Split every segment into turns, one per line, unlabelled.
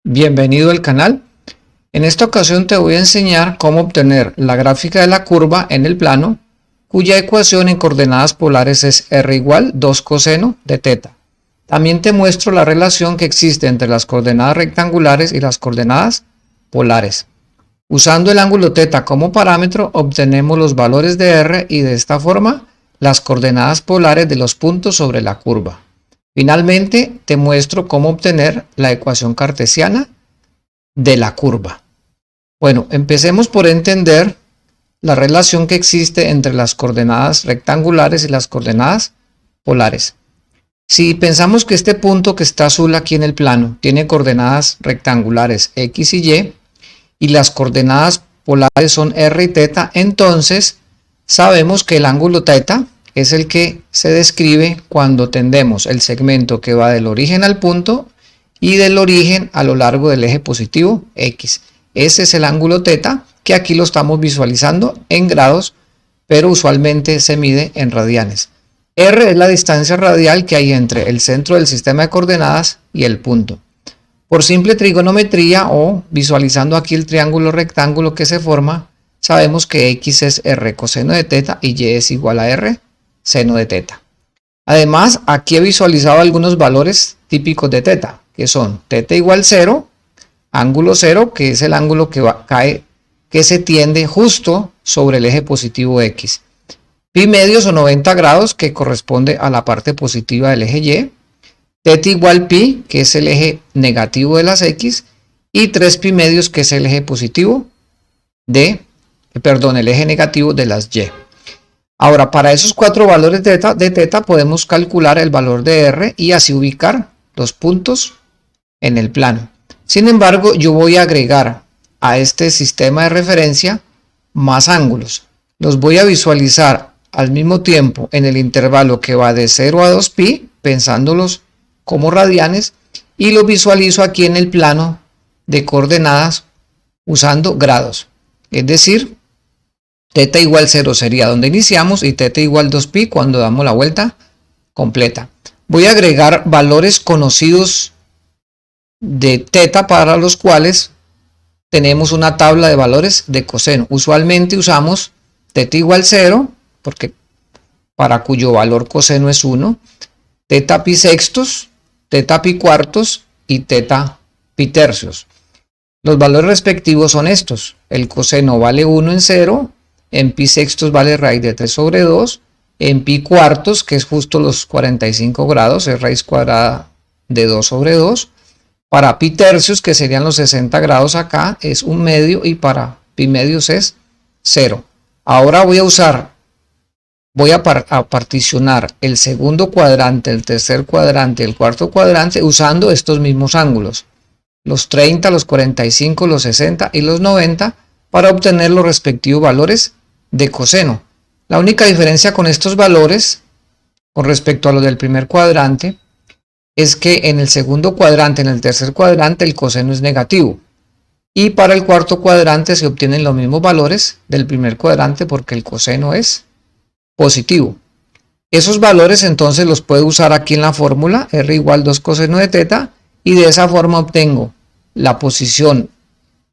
Bienvenido al canal. En esta ocasión te voy a enseñar cómo obtener la gráfica de la curva en el plano, cuya ecuación en coordenadas polares es r igual 2 coseno de teta. También te muestro la relación que existe entre las coordenadas rectangulares y las coordenadas polares. Usando el ángulo teta como parámetro, obtenemos los valores de r y de esta forma las coordenadas polares de los puntos sobre la curva. Finalmente, te muestro cómo obtener la ecuación cartesiana de la curva. Bueno, empecemos por entender la relación que existe entre las coordenadas rectangulares y las coordenadas polares. Si pensamos que este punto que está azul aquí en el plano tiene coordenadas rectangulares x y las coordenadas polares son r y teta, entonces sabemos que el ángulo teta es el que se describe cuando tendemos el segmento que va del origen al punto y del origen a lo largo del eje positivo X. Ese es el ángulo teta, que aquí lo estamos visualizando en grados, pero usualmente se mide en radianes. R es la distancia radial que hay entre el centro del sistema de coordenadas y el punto. Por simple trigonometría o visualizando aquí el triángulo rectángulo que se forma, sabemos que X es R coseno de teta y Y es igual a R seno de teta. Además, aquí he visualizado algunos valores típicos de teta, que son teta igual 0, ángulo 0, que es el ángulo que se tiende justo sobre el eje positivo X. Pi medios o 90 grados, que corresponde a la parte positiva del eje Y. Teta igual pi, que es el eje negativo de las X. Y 3 pi medios, que es el eje positivo el eje negativo de las Y. Ahora, para esos cuatro valores de teta podemos calcular el valor de R y así ubicar los puntos en el plano. Sin embargo, yo voy a agregar a este sistema de referencia más ángulos. Los voy a visualizar al mismo tiempo en el intervalo que va de 0 a 2pi, pensándolos como radianes, y los visualizo aquí en el plano de coordenadas usando grados. Es decir, teta igual 0 sería donde iniciamos y teta igual 2pi cuando damos la vuelta completa. Voy a agregar valores conocidos de teta para los cuales tenemos una tabla de valores de coseno. Usualmente usamos teta igual 0 para cuyo valor coseno es 1, teta pi sextos, teta pi cuartos y teta pi tercios. Los valores respectivos son estos. El coseno vale 1 en 0. En pi sextos vale raíz de 3 sobre 2. En pi cuartos, que es justo los 45 grados, es raíz cuadrada de 2 sobre 2. Para pi tercios, que serían los 60 grados acá, es 1 medio. Y para pi medios es 0. Ahora voy a particionar el segundo cuadrante, el tercer cuadrante y el cuarto cuadrante usando estos mismos ángulos. Los 30, los 45, los 60 y los 90 para obtener los respectivos valores de coseno. La única diferencia con estos valores con respecto a los del primer cuadrante es que en el segundo cuadrante, en el tercer cuadrante, el coseno es negativo. Y para el cuarto cuadrante se obtienen los mismos valores del primer cuadrante porque el coseno es positivo. Esos valores entonces los puedo usar aquí en la fórmula, r igual 2 coseno de teta, y de esa forma obtengo la posición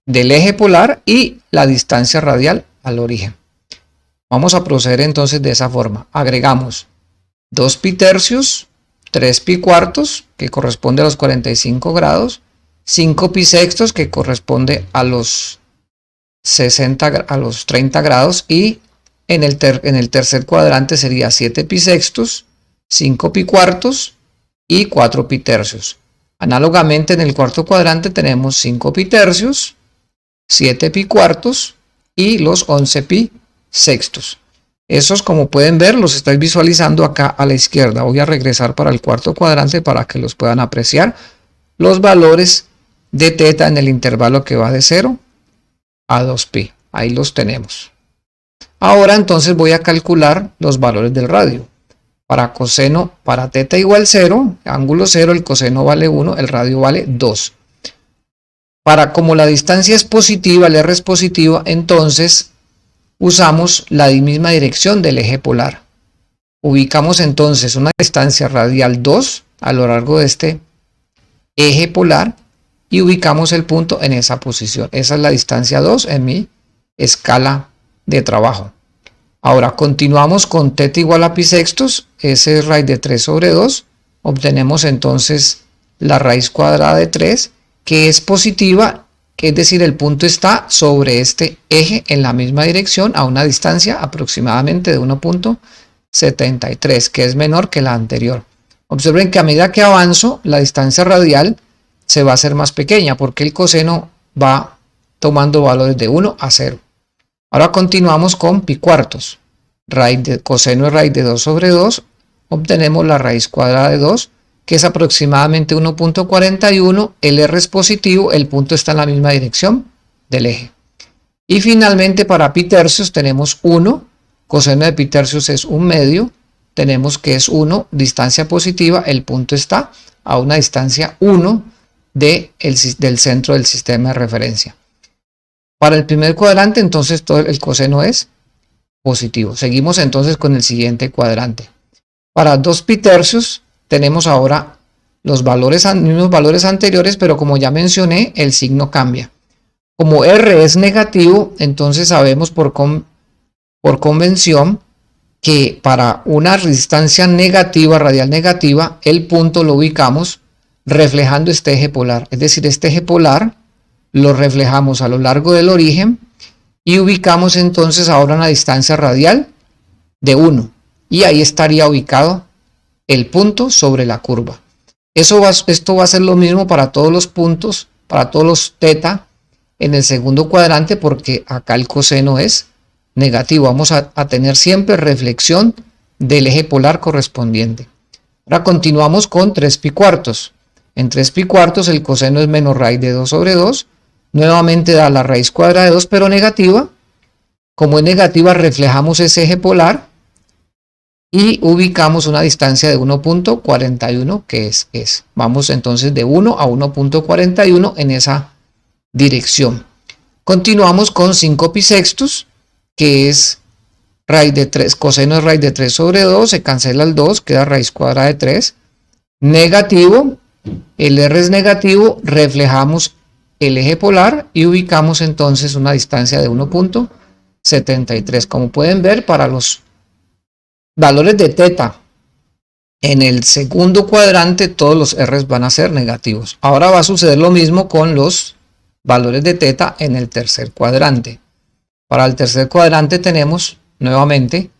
del eje polar y la distancia radial al origen. Vamos a proceder entonces de esa forma. Agregamos 2 pi tercios, 3 pi cuartos, que corresponde a los 45 grados, 5 pi sextos, que corresponde a los 30 grados, y en el tercer cuadrante sería 7 pi sextos, 5 pi cuartos y 4 pi tercios. Análogamente en el cuarto cuadrante tenemos 5 pi tercios, 7 pi cuartos y los 11 pi sextos. Esos, como pueden ver, los estoy visualizando acá a la izquierda. Voy a regresar para el cuarto cuadrante para que los puedan apreciar. Los valores de teta en el intervalo que va de 0 a 2pi. Ahí los tenemos. Ahora entonces voy a calcular los valores del radio. Para teta igual 0, ángulo 0, el coseno vale 1, el radio vale 2. Como la distancia es positiva, el R es positiva, entonces usamos la misma dirección del eje polar. Ubicamos entonces una distancia radial 2 a lo largo de este eje polar y ubicamos el punto en esa posición. Esa es la distancia 2 en mi escala de trabajo. Ahora continuamos con θ igual a pi sextos, ese es raíz de 3 sobre 2, obtenemos entonces la raíz cuadrada de 3, que es positiva, que es decir, el punto está sobre este eje en la misma dirección a una distancia aproximadamente de 1.73, que es menor que la anterior. Observen que a medida que avanzo, la distancia radial se va a hacer más pequeña porque el coseno va tomando valores de 1 a 0. Ahora continuamos con pi cuartos. Coseno de raíz de 2 sobre 2, obtenemos la raíz cuadrada de 2, que es aproximadamente 1.41, el R es positivo, el punto está en la misma dirección del eje. Y finalmente para pi tercios tenemos 1, coseno de pi tercios es 1 medio, tenemos que es 1, distancia positiva, el punto está a una distancia 1 del centro del sistema de referencia. Para el primer cuadrante entonces todo el coseno es positivo. Seguimos entonces con el siguiente cuadrante. Para 2 pi tercios tenemos ahora los mismos valores anteriores, pero como ya mencioné, el signo cambia. Como R es negativo, entonces sabemos por convención que para una distancia negativa, radial negativa, el punto lo ubicamos reflejando este eje polar. Es decir, este eje polar lo reflejamos a lo largo del origen y ubicamos entonces ahora una distancia radial de 1. Y ahí estaría ubicado el punto sobre la curva. Esto va a ser lo mismo para todos los puntos, para todos los θ en el segundo cuadrante, porque acá el coseno es negativo. Vamos a tener siempre reflexión del eje polar correspondiente. Ahora continuamos con 3 pi cuartos. En 3 pi cuartos el coseno es menos raíz de 2 sobre 2. Nuevamente da la raíz cuadrada de 2, pero negativa. Como es negativa, reflejamos ese eje polar y ubicamos una distancia de 1.41, que es. Vamos entonces de 1 a 1.41 en esa dirección. Continuamos con 5 pi sextos, que es raíz de 3, coseno es raíz de 3 sobre 2, se cancela el 2, queda raíz cuadrada de 3. Negativo, el R es negativo, reflejamos el eje polar y ubicamos entonces una distancia de 1.73. Como pueden ver, para los valores de θ en el segundo cuadrante todos los R's van a ser negativos. Ahora va a suceder lo mismo con los valores de θ en el tercer cuadrante. Para el tercer cuadrante tenemos nuevamente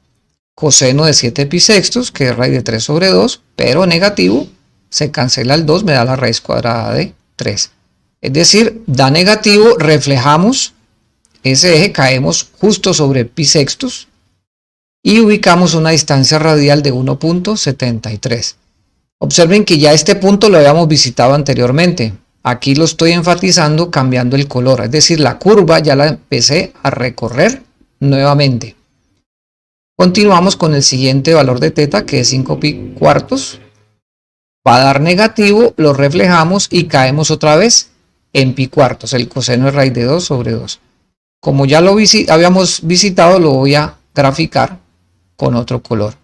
coseno de 7 pi sextos, que es raíz de 3 sobre 2, pero negativo, se cancela el 2, me da la raíz cuadrada de 3. Es decir, da negativo, reflejamos ese eje, caemos justo sobre pi sextos y ubicamos una distancia radial de 1.73. Observen que ya este punto lo habíamos visitado anteriormente. Aquí lo estoy enfatizando cambiando el color, es decir, la curva ya la empecé a recorrer nuevamente. Continuamos con el siguiente valor de θ, que es 5 pi cuartos. Va a dar negativo, lo reflejamos y caemos otra vez en pi cuartos. El coseno es raíz de 2 sobre 2. Como ya lo habíamos visitado, lo voy a graficar con otro color.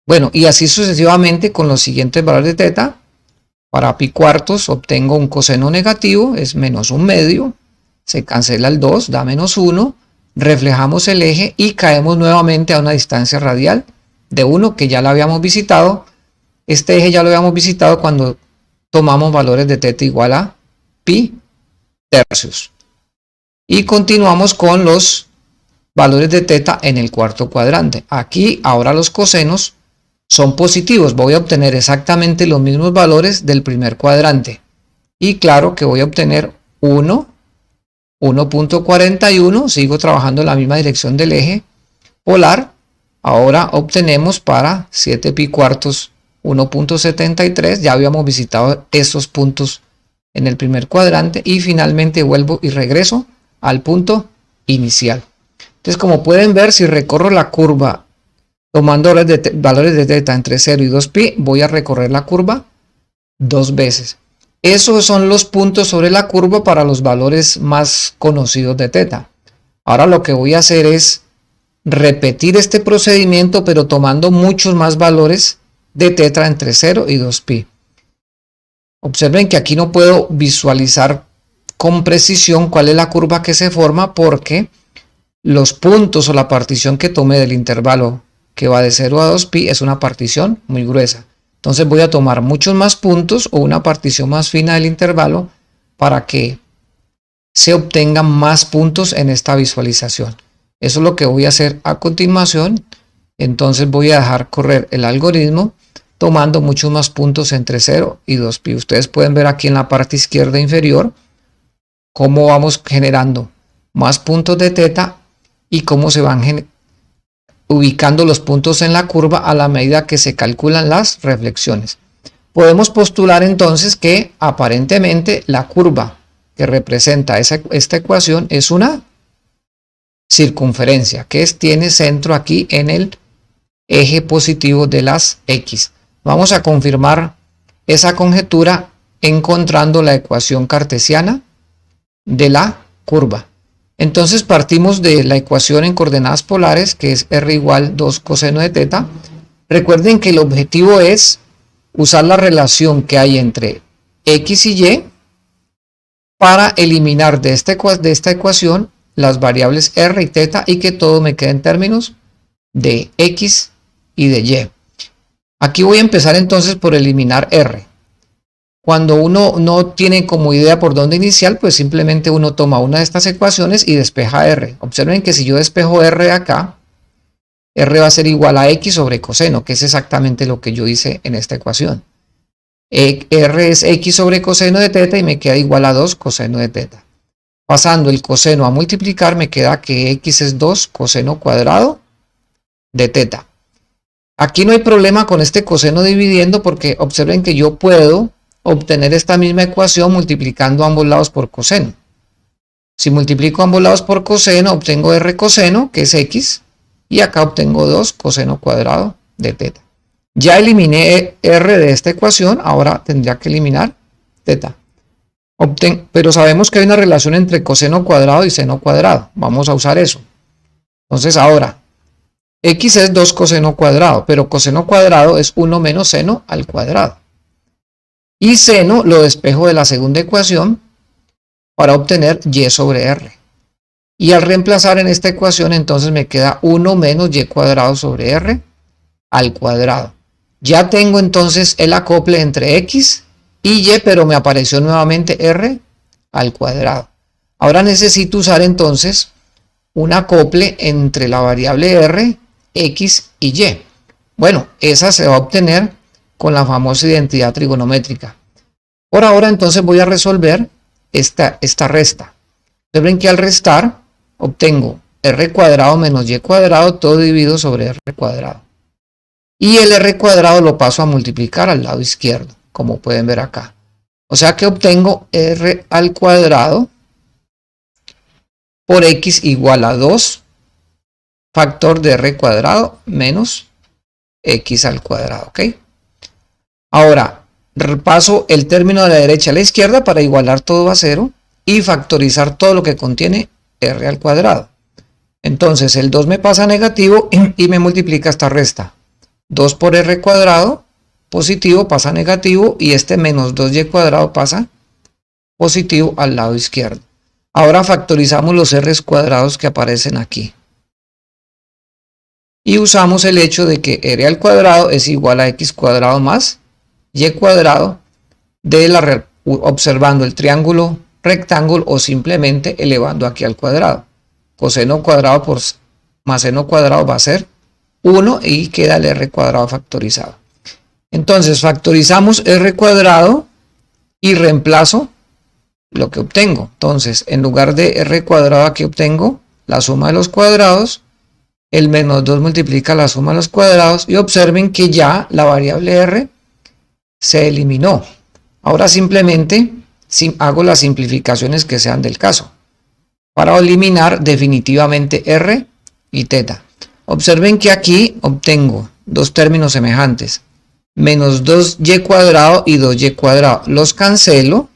Bueno, y así sucesivamente con los siguientes valores de θ. Para pi cuartos obtengo un coseno negativo, es menos 1 medio, se cancela el 2, da menos 1, reflejamos el eje y caemos nuevamente a una distancia radial de 1 que ya la habíamos visitado. Este eje ya lo habíamos visitado cuando tomamos valores de θ igual a pi tercios. Y continuamos con los valores de θ en el cuarto cuadrante. Aquí ahora los cosenos son positivos, voy a obtener exactamente los mismos valores del primer cuadrante. Y claro que voy a obtener 1, 1.41, sigo trabajando en la misma dirección del eje polar. Ahora obtenemos para 7 pi cuartos 1.73, ya habíamos visitado estos puntos en el primer cuadrante y finalmente vuelvo y regreso al punto inicial. Entonces, como pueden ver, si recorro la curva tomando valores de θ entre 0 y 2 pi, voy a recorrer la curva 2 veces. Esos son los puntos sobre la curva para los valores más conocidos de θ. Ahora lo que voy a hacer es repetir este procedimiento, pero tomando muchos más valores de θ entre 0 y 2 pi. Observen que aquí no puedo visualizar con precisión cuál es la curva que se forma, porque los puntos o la partición que tome del intervalo que va de 0 a 2pi es una partición muy gruesa. Entonces voy a tomar muchos más puntos o una partición más fina del intervalo para que se obtengan más puntos en esta visualización. Eso es lo que voy a hacer a continuación. Entonces voy a dejar correr el algoritmo tomando muchos más puntos entre 0 y 2pi. Ustedes pueden ver aquí en la parte izquierda inferior cómo vamos generando más puntos de teta y cómo se van ubicando los puntos en la curva a la medida que se calculan las reflexiones. Podemos postular entonces que aparentemente la curva que representa esta ecuación es una circunferencia que tiene centro aquí en el eje positivo de las X. Vamos a confirmar esa conjetura encontrando la ecuación cartesiana de la curva. Entonces partimos de la ecuación en coordenadas polares, que es r igual 2 coseno de teta. Recuerden que el objetivo es usar la relación que hay entre x y y para eliminar de esta ecuación las variables r y teta y que todo me quede en términos de x y de y. Aquí voy a empezar entonces por eliminar r. Cuando uno no tiene como idea por dónde iniciar, pues simplemente uno toma una de estas ecuaciones y despeja r. Observen que si yo despejo r acá, r va a ser igual a x sobre coseno, que es exactamente lo que yo hice en esta ecuación. R es x sobre coseno de teta y me queda igual a 2 coseno de teta. Pasando el coseno a multiplicar, me queda que x es 2 coseno cuadrado de teta. Aquí no hay problema con este coseno dividiendo, porque observen que yo puedo obtener esta misma ecuación multiplicando ambos lados por coseno. Si multiplico ambos lados por coseno, obtengo r coseno, que es x, y acá obtengo 2 coseno cuadrado de teta. Ya eliminé r de esta ecuación, ahora tendría que eliminar teta. Pero sabemos que hay una relación entre coseno cuadrado y seno cuadrado. Vamos a usar eso. Entonces ahora, x es 2 coseno cuadrado, pero coseno cuadrado es 1 menos seno al cuadrado. Y seno lo despejo de la segunda ecuación para obtener y sobre r. Y al reemplazar en esta ecuación, entonces me queda 1 menos y cuadrado sobre r al cuadrado. Ya tengo entonces el acople entre x y y, pero me apareció nuevamente r al cuadrado. Ahora necesito usar entonces un acople entre la variable r, x y y. Bueno, esa se va a obtener con la famosa identidad trigonométrica. Por ahora entonces voy a resolver esta resta. Observen que al restar obtengo r cuadrado menos y cuadrado todo dividido sobre r cuadrado. Y el r cuadrado lo paso a multiplicar al lado izquierdo, como pueden ver acá. O sea que obtengo r al cuadrado por x igual a 2 factor de r cuadrado menos x al cuadrado, ¿ok? Ahora, repaso el término de la derecha a la izquierda para igualar todo a 0 y factorizar todo lo que contiene r al cuadrado. Entonces el 2 me pasa a negativo y me multiplica esta resta. 2 por r cuadrado positivo pasa a negativo y este menos 2y cuadrado pasa positivo al lado izquierdo. Ahora factorizamos los r cuadrados que aparecen aquí. Y usamos el hecho de que r al cuadrado es igual a x cuadrado más y cuadrado observando el triángulo rectángulo o simplemente elevando aquí al cuadrado. Coseno cuadrado por más seno cuadrado va a ser 1 y queda el r cuadrado factorizado. Entonces factorizamos r cuadrado y reemplazo lo que obtengo. Entonces en lugar de r cuadrado aquí obtengo la suma de los cuadrados. El menos 2 multiplica la suma de los cuadrados y observen que ya la variable r se eliminó. Ahora simplemente hago las simplificaciones que sean del caso para eliminar definitivamente r y teta. Observen que aquí obtengo dos términos semejantes, menos 2y cuadrado y 2y cuadrado. Los cancelo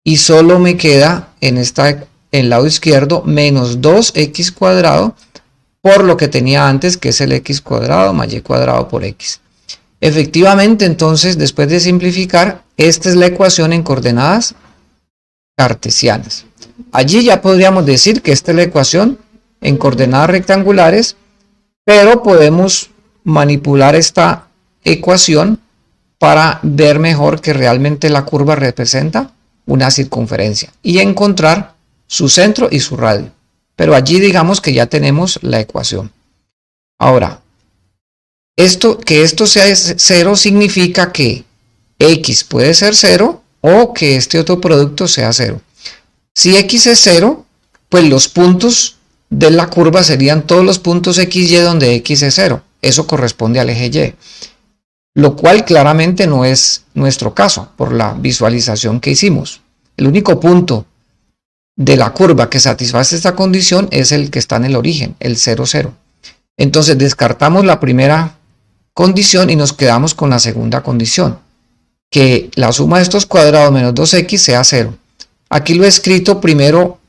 y solo me queda en el lado izquierdo menos 2x cuadrado por lo que tenía antes, que es el x cuadrado más y cuadrado por x. Efectivamente, entonces, después de simplificar, esta es la ecuación en coordenadas cartesianas. Allí ya podríamos decir que esta es la ecuación en coordenadas rectangulares, pero podemos manipular esta ecuación para ver mejor que realmente la curva representa una circunferencia y encontrar su centro y su radio. Pero allí digamos que ya tenemos la ecuación. Ahora, que esto sea 0 significa que x puede ser 0 o que este otro producto sea 0. Si x es 0, pues los puntos de la curva serían todos los puntos XY donde X es 0. Eso corresponde al eje Y. Lo cual claramente no es nuestro caso por la visualización que hicimos. El único punto de la curva que satisface esta condición es el que está en el origen, el 0, 0. Entonces descartamos la primera condición y nos quedamos con la segunda condición, que la suma de estos cuadrados menos 2x sea 0. Aquí lo he escrito primero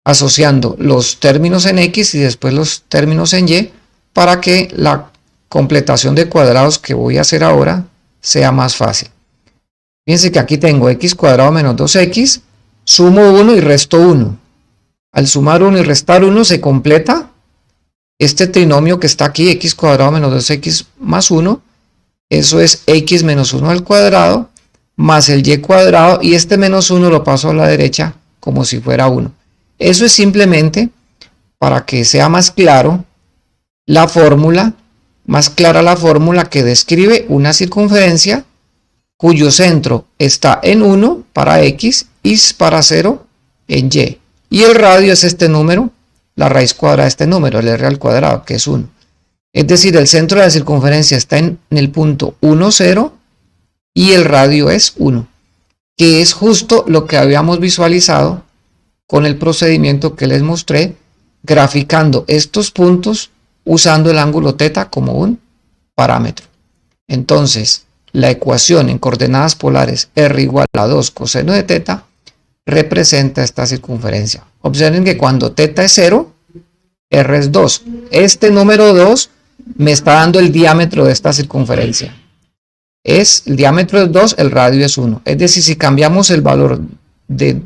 asociando los términos en x y después los términos en y para que la completación de cuadrados que voy a hacer ahora sea más fácil. Fíjense que aquí tengo x cuadrado menos 2x, sumo 1 y resto 1. Al sumar 1 y restar 1 se completa este trinomio que está aquí, x cuadrado menos 2x más 1. Eso es x menos 1 al cuadrado más el y cuadrado, y este menos 1 lo paso a la derecha como si fuera 1. Eso es simplemente para que sea más claro la fórmula, más clara la fórmula que describe una circunferencia cuyo centro está en 1 para x y para 0 en y. Y el radio es este número, la raíz cuadrada de este número, el r al cuadrado, que es 1. Es decir, el centro de la circunferencia está en el punto 1, 0 y el radio es 1, que es justo lo que habíamos visualizado con el procedimiento que les mostré, graficando estos puntos usando el ángulo θ como un parámetro. Entonces, la ecuación en coordenadas polares r igual a 2 coseno de θ representa esta circunferencia. Observen que cuando θ es 0, r es 2. Este número 2 me está dando el diámetro de esta circunferencia. El diámetro es 2, el radio es 1. Es decir, si cambiamos el valor de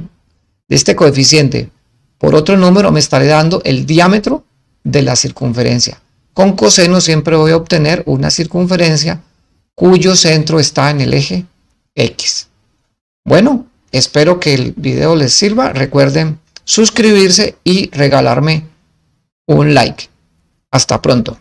este coeficiente por otro número, me estaré dando el diámetro de la circunferencia. Con coseno siempre voy a obtener una circunferencia cuyo centro está en el eje X. Bueno, espero que el video les sirva. Recuerden suscribirse y regalarme un like. Hasta pronto.